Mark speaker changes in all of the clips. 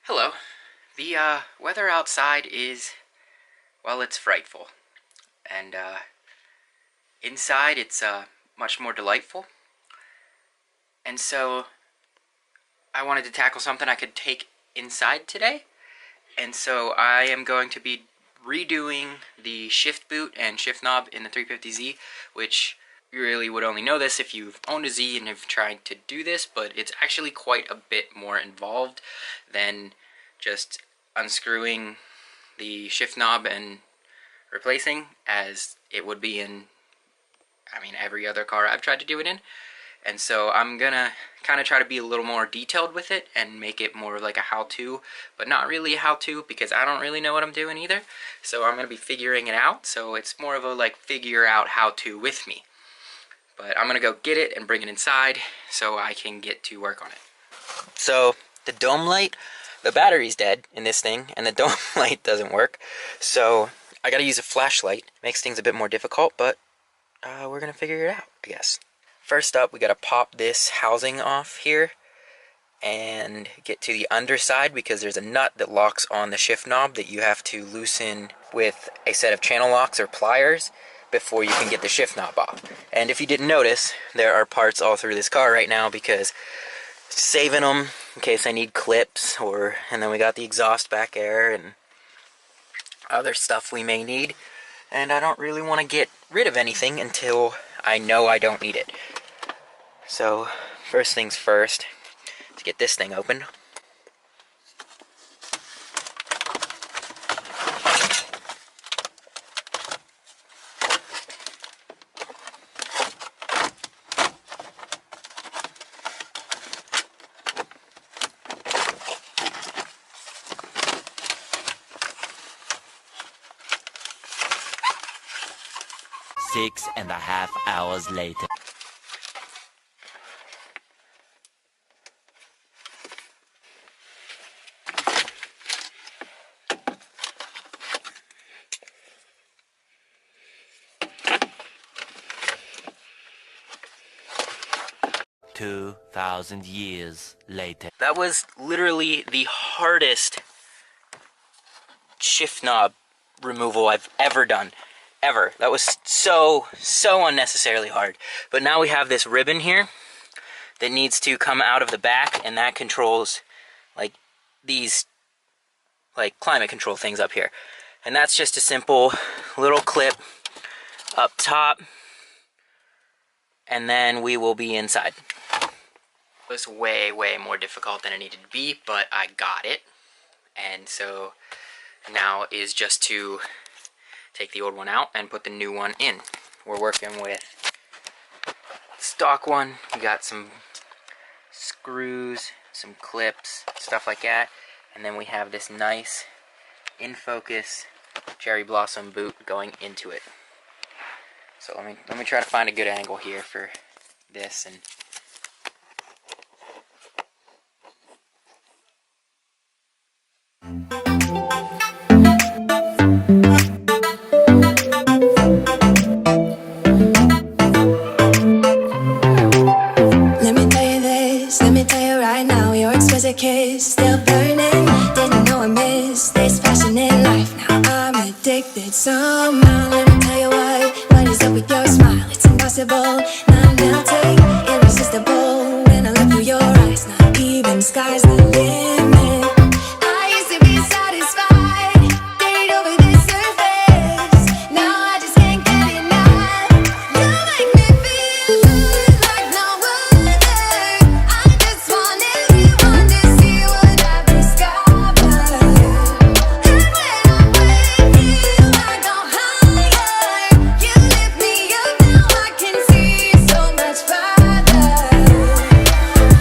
Speaker 1: Hello. The weather outside is, well, it's frightful. And inside it's much more delightful. And so I wanted to tackle something I could take inside today. And so I am going to be redoing the shift boot and shift knob in the 350Z, which you really would only know this if you've owned a Z and have tried to do this, but it's actually quite a bit more involved than just unscrewing the shift knob and replacing, as it would be in, every other car I've tried to do it in. And so I'm gonna kind of try to be a little more detailed with it and make it more like a how-to, but not really a how-to because I don't really know what I'm doing either. So I'm gonna be figuring it out, so it's more of a like figure out how-to with me. But I'm gonna go get it and bring it inside so I can get to work on it. So the dome light, the battery's dead in this thing, and the dome light doesn't work. So I gotta use a flashlight. Makes things a bit more difficult, but we're gonna figure it out, I guess. First up, we gotta pop this housing off here and get to the underside because there's a nut that locks on the shift knob that you have to loosen with a set of channel locks or pliers before you can get the shift knob off. And if you didn't notice, there are parts all through this car right now because saving them in case I need clips, and then we got the exhaust back there and other stuff we may need. And I don't really want to get rid of anything until I know I don't need it. So first things first, to get this thing open.
Speaker 2: Six and a half hours later. $2,000 years later.
Speaker 1: That was literally the hardest shift knob removal I've ever done. Ever. That was so unnecessarily hard. But now we have this ribbon here that needs to come out of the back, and that controls like these climate control things up here. And that's just a simple little clip up top, and then we will be inside. It was way more difficult than it needed to be, but I got it. And so now is just to take the old one out and put the new one in. We're working with stock one. We got some screws, some clips, stuff like that. And then we have this nice in focus cherry blossom boot going into it. So let me try to find a good angle here for this. And
Speaker 3: kiss still burning, didn't know I missed this passion in life. Now I'm addicted somehow. Let me tell you what is up with your smile? It's impossible, not melting, irresistible. When I look through your eyes, not even sky's the limit. I used to be satisfied, stayed over the surface. Now I just can't get enough. You make me feel good like no other. I just want everyone to see what I've discovered. And when I'm with you, I go higher. You lift me up, now I can see so much farther.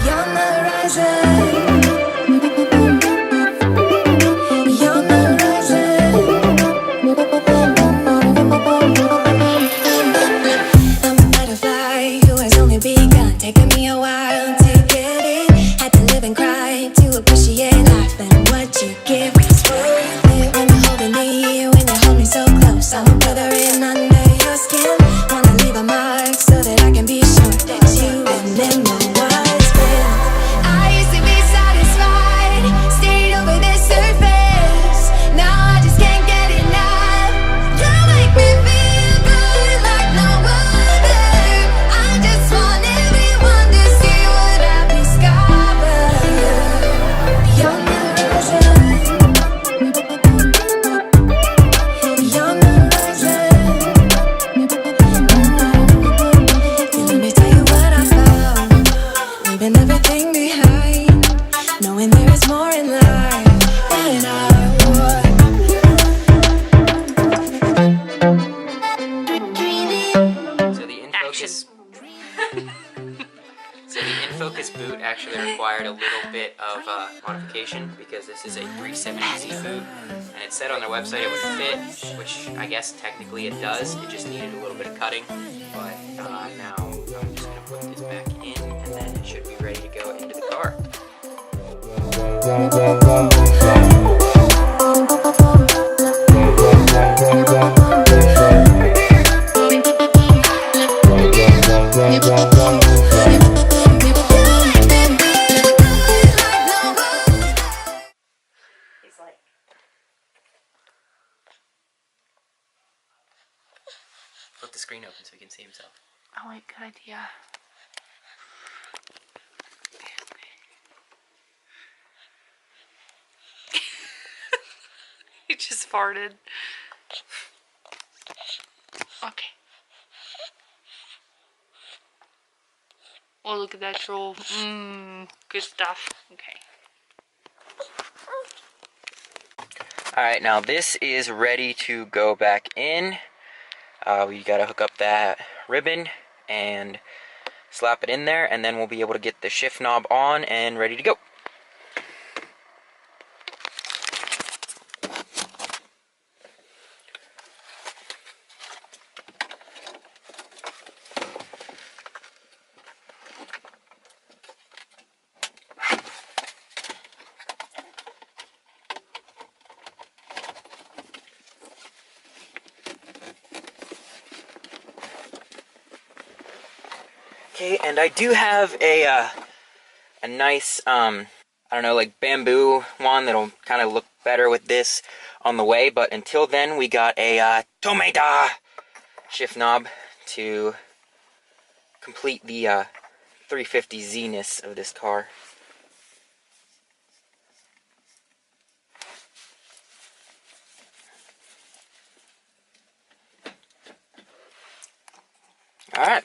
Speaker 3: You're on the horizon. You're on the horizon. I'm a butterfly who has only begun, taking me a while to get it. Had to live and cry to appreciate life and what you give. It's worth it when you're holding me, when you hold me so close. I'm a brother in under your skin. Wanna leave a mark so that I can be sure that you remember what's been. I used to be satisfied, stayed over there's more in life than I would.
Speaker 1: So the InFocus So the InFocus boot actually required a little bit of modification because this is a 370Z boot, and it said on their website it would fit, which I guess technically it does. It just needed a little bit of cutting, but now I'm just going to put this back in, and then it should be ready to go into the car. Flip the screen open so he can see himself.
Speaker 4: Oh wait, good idea. He just farted. Okay. Oh, look at that troll. Good stuff. Okay.
Speaker 1: Alright, now this is ready to go back in. We gotta hook up that ribbon and slap it in there, and then we'll be able to get the shift knob on and ready to go. Okay, and I do have a nice, I don't know, like bamboo one that'll kind of look better with this on the way, but until then we got a Tomeda shift knob to complete the 350Z-ness of this car. Alright.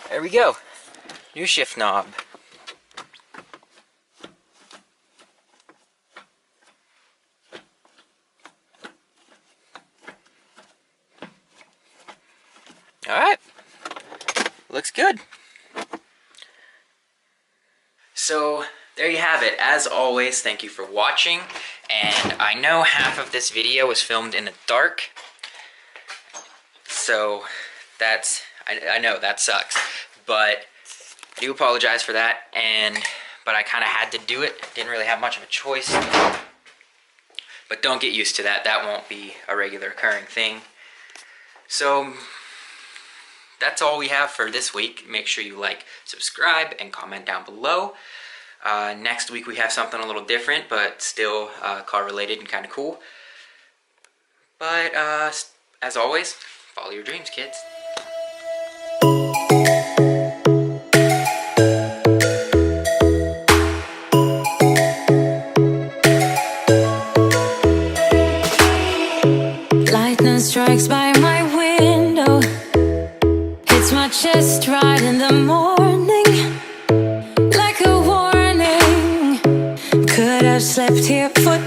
Speaker 1: There we go. New shift knob. Alright. Looks good. So, there you have it. As always, thank you for watching. And I know half of this video was filmed in the dark. So, that's... I know, that sucks. But I do apologize for that, but I kind of had to do it. Didn't really have much of a choice. But don't get used to that. That won't be a regular occurring thing. So that's all we have for this week. Make sure you like, subscribe, and comment down below. Next week we have something a little different, but still car related and kind of cool. But as always, follow your dreams, kids.
Speaker 3: Strikes by my window, hits my chest right in the morning, like a warning. Could have slept here for